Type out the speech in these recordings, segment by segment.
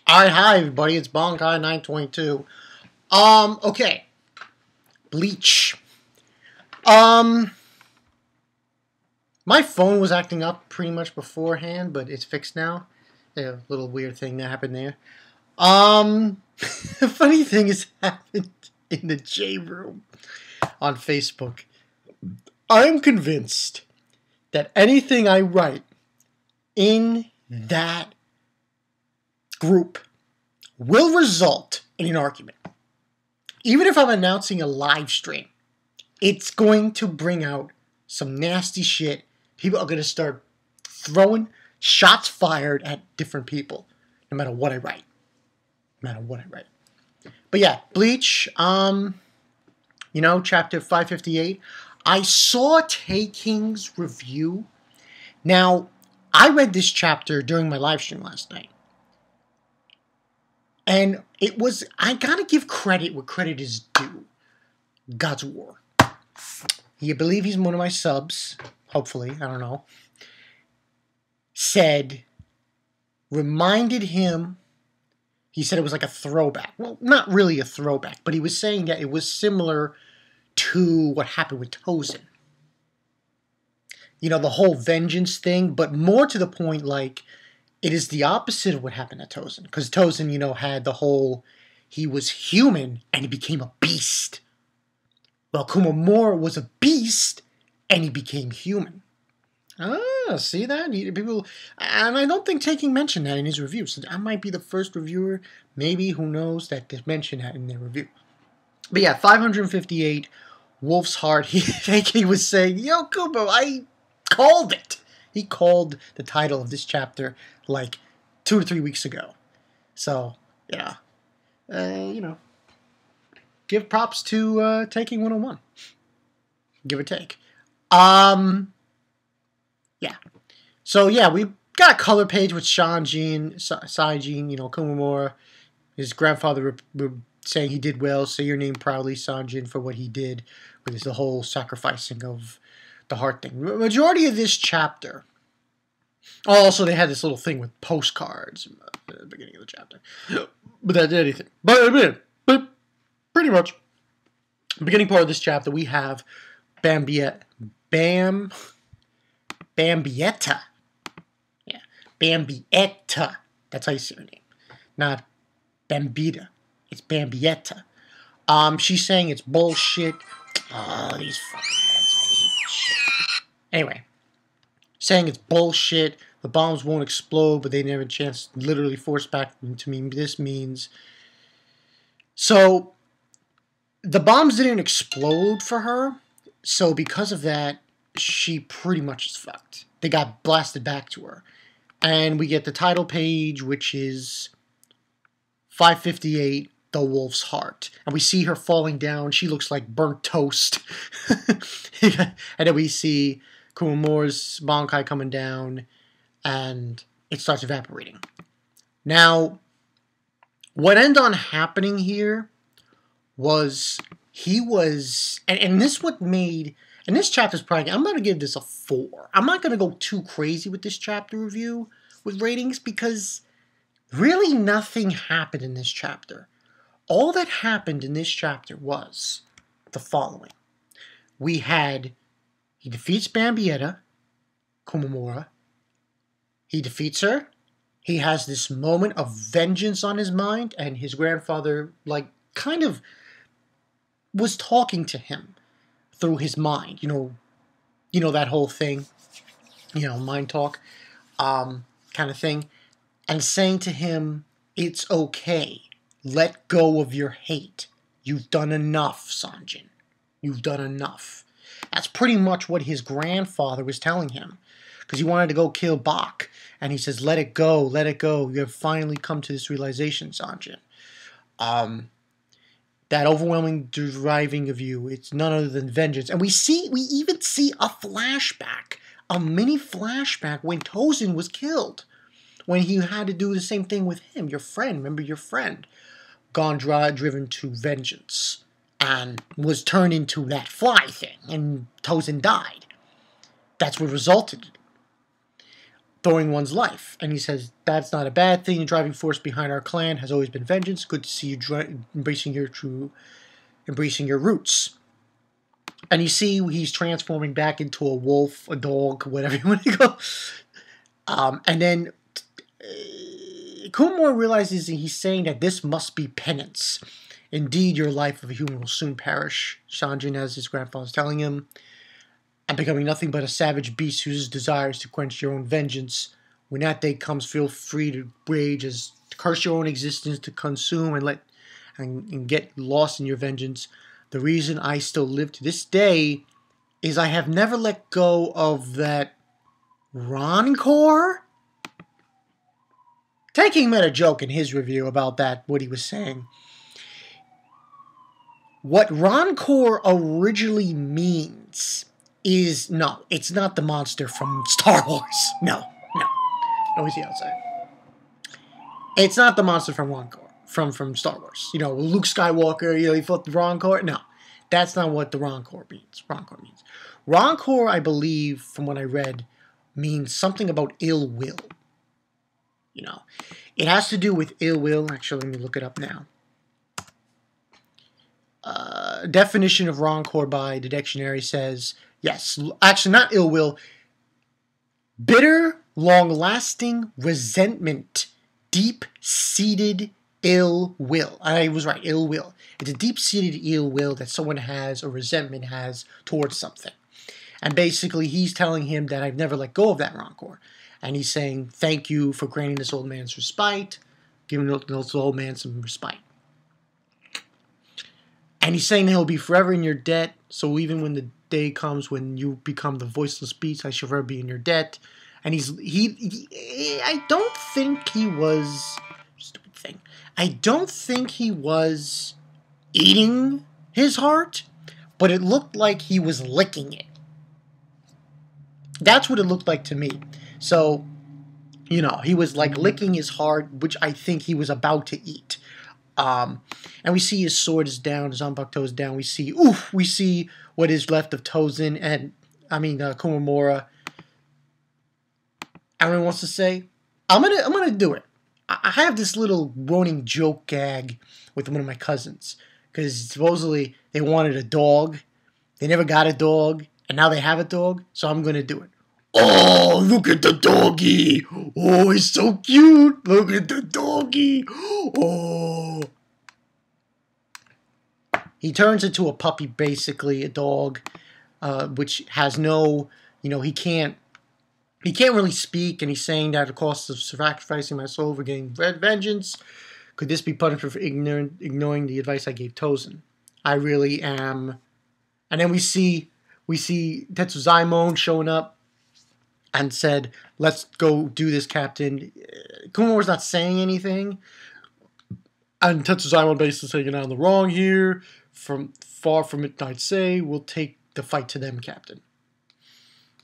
Alright, hi everybody, it's Bonkai922. Okay. Bleach. My phone was acting up pretty much beforehand, but it's fixed now. Yeah, little weird thing that happened there. The funny thing has happened in the J room on Facebook. I'm convinced that anything I write in that group will result in an argument. Even if I'm announcing a live stream, it's going to bring out some nasty shit. People are going to start throwing shots fired at different people, no matter what I write. No matter what I write. But yeah, Bleach, chapter 558. I saw Taking's review. Now, I read this chapter during my live stream last night. And it was, I gotta give credit where credit is due. God's War. You believe he's one of my subs, hopefully, I don't know. Reminded him, he said it was like a throwback. Well, not really a throwback, but he was saying that it was similar to what happened with Tozen. You know, the whole vengeance thing, but more to the point, like, it is the opposite of what happened to Tozen. Because Tozen, had the whole, he was human and he became a beast. Well, Komamura was a beast and he became human. Ah, see that? People, and I don't think Taking mentioned that in his review. So I might be the first reviewer, maybe, who knows, that mentioned that in their review. But yeah, 558, Wolf's Heart. He was saying, yo, Kubo, I called it. He called the title of this chapter like 2 to 3 weeks ago. So, yeah. Give props to Taking 101. Give or take. Yeah. So, yeah, we got a color page with Saijin, Komamura. His grandfather saying he did well. Say your name proudly, Sanjin, for what he did with the whole sacrificing of the heart thing. The majority of this chapter. Also, they had this little thing with postcards at the beginning of the chapter. But that did anything. But pretty much, the beginning part of this chapter, we have Bambietta. Yeah, Bambietta. That's how you say her name. Not Bambietta. It's Bambietta. She's saying it's bullshit. Oh, these fucking heads. I hate this shit. Anyway. Saying it's bullshit, the bombs won't explode, but they never have a chance to literally force back to me. This means... So, the bombs didn't explode for her, so because of that, she pretty much is fucked. They got blasted back to her. And we get the title page, which is 558, The Wolf's Heart. And we see her falling down. She looks like burnt toast. And then we see Komamura's Bankai coming down, and it starts evaporating. Now, what ended on happening here was and this chapter's probably, I'm going to give this a 4. I'm not going to go too crazy with this chapter review with ratings because really nothing happened in this chapter. All that happened in this chapter was the following. He defeats Bambietta, Komamura. He defeats her. He has this moment of vengeance on his mind, and his grandfather, kind of was talking to him through his mind. That whole thing, mind talk, kind of thing, and saying to him, it's okay. Let go of your hate. You've done enough, Sanjin. You've done enough. That's pretty much what his grandfather was telling him. Because he wanted to go kill Bach. And he says, let it go, let it go. You have finally come to this realization, Sanjin. That overwhelming driving of you, it's none other than vengeance. And we even see a flashback. A mini flashback when Tozen was killed. When he had to do the same thing with him. Your friend, remember your friend. Gone driven to vengeance. And was turned into that fly thing. And Tozen died. That's what resulted in it. throwing one's life. And he says, that's not a bad thing. The driving force behind our clan has always been vengeance. Good to see you embracing your roots. And you see he's transforming back into a wolf, a dog, whatever you want to go. And then Komamura realizes that he's saying that this must be penance. Indeed, your life of a human will soon perish, Sanjin, as his grandfather is telling him. And becoming nothing but a savage beast whose desire is to quench your own vengeance. When that day comes, feel free to rage, to curse your own existence, to consume and get lost in your vengeance. The reason I still live to this day is I have never let go of that rancor. Taking made a joke in his review about that, what he was saying. What rancor originally means is, no, it's not the monster from Star Wars. No, he's the outside. It's not the monster from Rancor, from Star Wars. You know, Luke Skywalker, he fought the Rancor. No, that's not what the Rancor means. Rancor, I believe, from what I read, means something about ill will. It has to do with ill will. Actually, let me look it up now. Definition of rancor by the dictionary says, yes, actually not ill will, bitter, long-lasting resentment, deep-seated ill will. I was right, ill will. It's a deep-seated ill will that someone has or resentment has towards something. And basically, he's telling him that I've never let go of that rancor. And he's saying, thank you for granting this old man's respite, giving this old man some respite. And he's saying he'll be forever in your debt, so even when the day comes when you become the voiceless beast, I shall forever be in your debt. And I don't think he was, stupid thing, I don't think he was eating his heart, but it looked like he was licking it. That's what it looked like to me. So, he was like licking his heart, which I think he was about to eat. And we see his sword is down, his Zanpakuto is down. We see what is left of Tozen and, Komamura. Everyone wants to say, I'm gonna do it. I have this little running joke gag with one of my cousins, because supposedly they wanted a dog, they never got a dog, and now they have a dog, so I'm gonna do it. Oh, look at the doggy. Oh, he's so cute. Look at the doggy. Oh. He turns into a puppy, basically, a dog, which has no, he can't really speak, and he's saying that at the cost of sacrificing my soul for getting vengeance. Could this be punishment for ignoring the advice I gave Tozen? I really am. And then we see Tetsuzaemon showing up and said, let's go do this, Captain. Komamura's not saying anything. And Tetsuzaemon basically saying, you're not in the wrong here. Far from it, I'd say, we'll take the fight to them, Captain.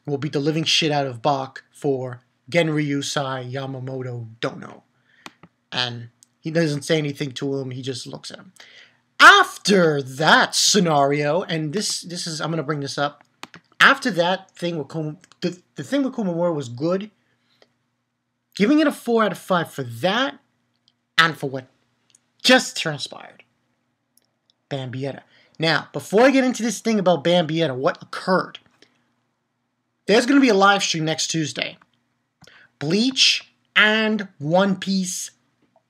We'll beat the living shit out of Bach for Genryu Sai Yamamoto Dono. And he doesn't say anything to him, he just looks at him. After that scenario, and this is, I'm going to bring this up. After that thing with the thing with Komamura was good. Giving it a 4 out of 5 for that and for what just transpired. Bambietta. Now, before I get into this thing about Bambietta, what occurred? There's going to be a live stream next Tuesday. Bleach and One Piece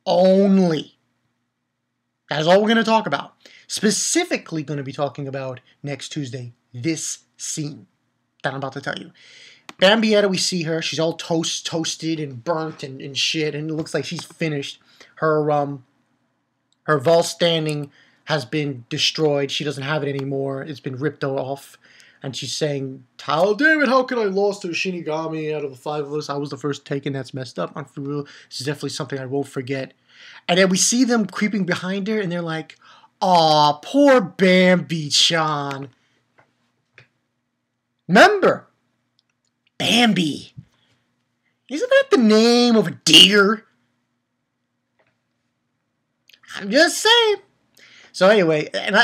only. That is all we're going to talk about. Specifically going to be talking about next Tuesday, this scene that I'm about to tell you. Bambietta, we see her. She's all toasted and burnt and shit, and it looks like she's finished. Her vault standing has been destroyed. She doesn't have it anymore. It's been ripped off. And she's saying, how damn it, how could I lost to a Shinigami out of the 5 of us? I was the first taken. That's messed up. This is definitely something I won't forget. And then we see them creeping behind her, and they're like, aw, poor Bambi-chan. Remember, Bambi. Isn't that the name of a deer? I'm just saying. So anyway, and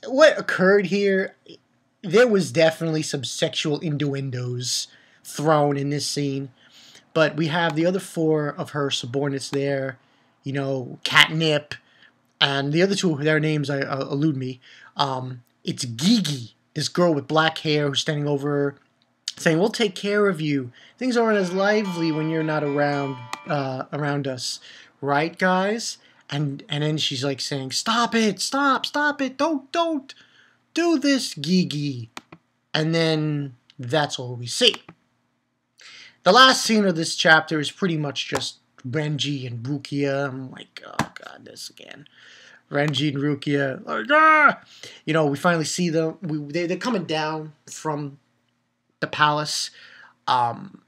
what occurred here, there was definitely some sexual innuendos thrown in this scene. But we have the other 4 of her subordinates there. You know, Catnip, and the other 2, their names elude me. It's Gigi, this girl with black hair who's standing over her, saying, "We'll take care of you. Things aren't as lively when you're not around us, right, guys?" And then she's like saying, "Stop it! Stop it! Don't do this, Gigi." And then that's all we see. The last scene of this chapter is pretty much just Renji and Rukia. I'm like, oh god, this again. Renji and Rukia, like, ah! You know, we finally see them. They're coming down from the palace, and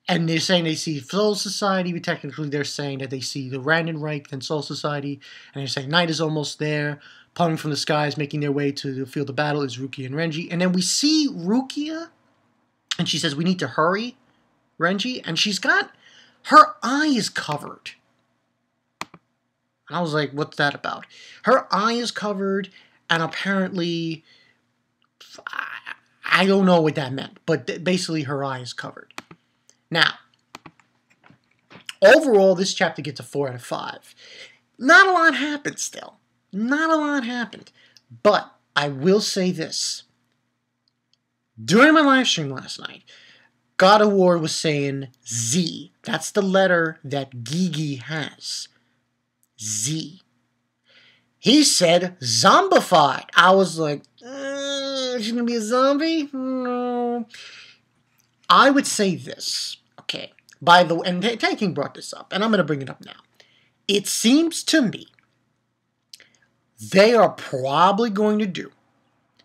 they're saying they see Soul Society, but technically they're saying that they see the Randenreich and Soul Society, and they're saying night is almost there. Coming from the skies, making their way to the field of battle is Rukia and Renji, and then we see Rukia, and she says, "We need to hurry, Renji," and she's got her eyes covered. And I was like, what's that about? Her eye is covered, and apparently, I don't know what that meant, but basically her eye is covered. Now, overall, this chapter gets a 4 out of 5. Not a lot happened still. Not a lot happened. But I will say this. During my live stream last night, God of War was saying Z. That's the letter that Gigi has. Z. He said zombified. I was like, is she going to be a zombie? No. I would say this. Okay. By the way, and Taking brought this up, and I'm going to bring it up now. It seems to me they are probably going to do.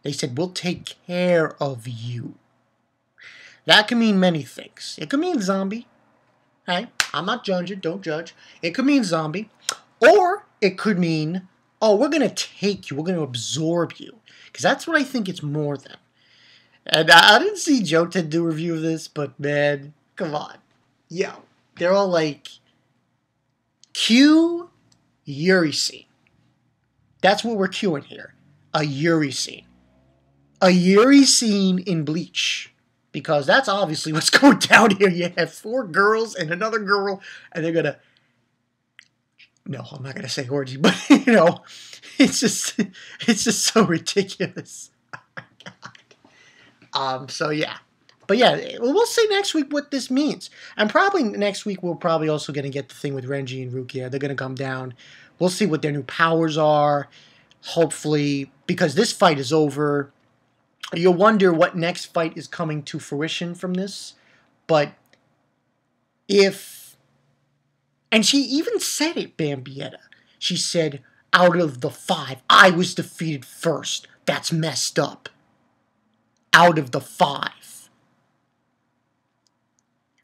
They said, we'll take care of you. That can mean many things. It could mean zombie. Hey, I'm not judging. Don't judge. It could mean zombie. Or it could mean, oh, we're going to take you. We're going to absorb you. Because that's what I think it's more than. And I didn't see Jota do a review of this, but man, come on. Yo, they're all like, Q Yuri scene. That's what we're queuing here. A Yuri scene. A Yuri scene in Bleach. Because that's obviously what's going down here. You have 4 girls and another girl, and they're going to... No, I'm not going to say orgy, but, you know, it's just so ridiculous. Oh, my God. So, yeah. But, yeah, we'll see next week what this means. And probably next week we're probably also going to get the thing with Renji and Rukia. They're going to come down. We'll see what their new powers are, hopefully, because this fight is over. You'll wonder what next fight is coming to fruition from this. But if... And she even said it, Bambietta. She said, out of the 5, I was defeated first. That's messed up. Out of the 5.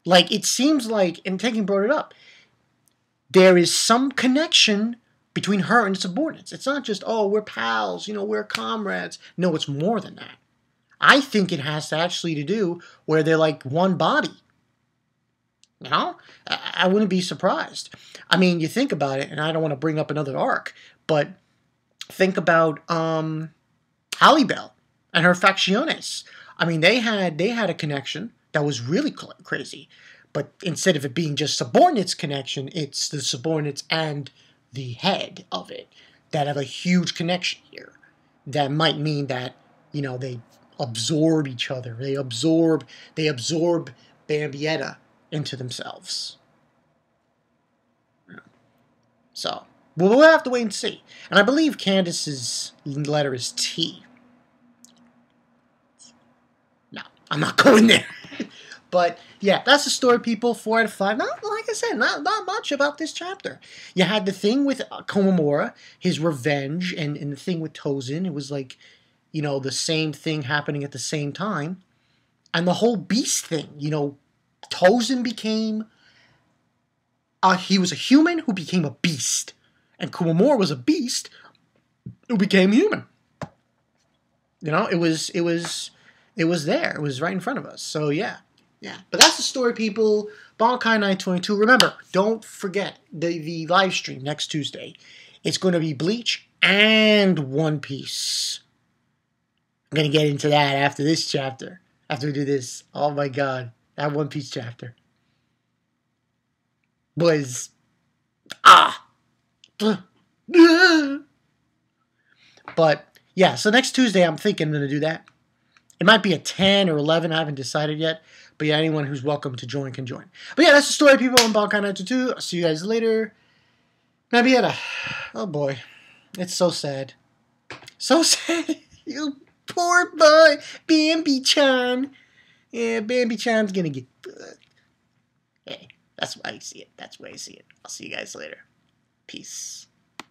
Like, it seems like, and Taking brought it up, there is some connection between her and the subordinates. It's not just, oh, we're pals, you know, we're comrades. No, it's more than that. I think it has to actually to do where they're like one body. You know? I wouldn't be surprised. I mean, you think about it, and I don't want to bring up another arc, but think about Halle Bell and her Facciones. I mean, they had a connection that was really crazy. But instead of it being just subordinates connection, it's the subordinates and the head of it that have a huge connection here. That might mean that, you know, they absorb each other. They absorb Bambietta into themselves. So, we'll have to wait and see. And I believe Candace's letter is T. No, I'm not going there. But, yeah, that's the story, people. 4 out of 5. Not, like I said, not much about this chapter. You had the thing with Komamura, his revenge, and the thing with Tozen. It was like, you know, the same thing happening at the same time. And the whole beast thing, you know, Tozen became... he was a human who became a beast. And Komamura was a beast who became human. You know, it was there. It was right in front of us. So, yeah. Yeah, but that's the story, people. Bankai 922. Remember, don't forget the live stream next Tuesday. It's going to be Bleach and One Piece. I'm going to get into that after this chapter. After we do this. Oh, my God. That One Piece chapter. was but yeah, so next Tuesday I'm thinking I'm going to do that. It might be a 10 or 11, I haven't decided yet. But yeah, anyone who's welcome to join can join. But yeah, that's the story, people. I'm Balkan 92. I'll see you guys later. Bambietta. Oh boy. It's so sad. So sad. You poor boy. Bambi-chan. Yeah, Bambi-chan's gonna get fucked. Hey, that's why I see it. That's why I see it. I'll see you guys later. Peace.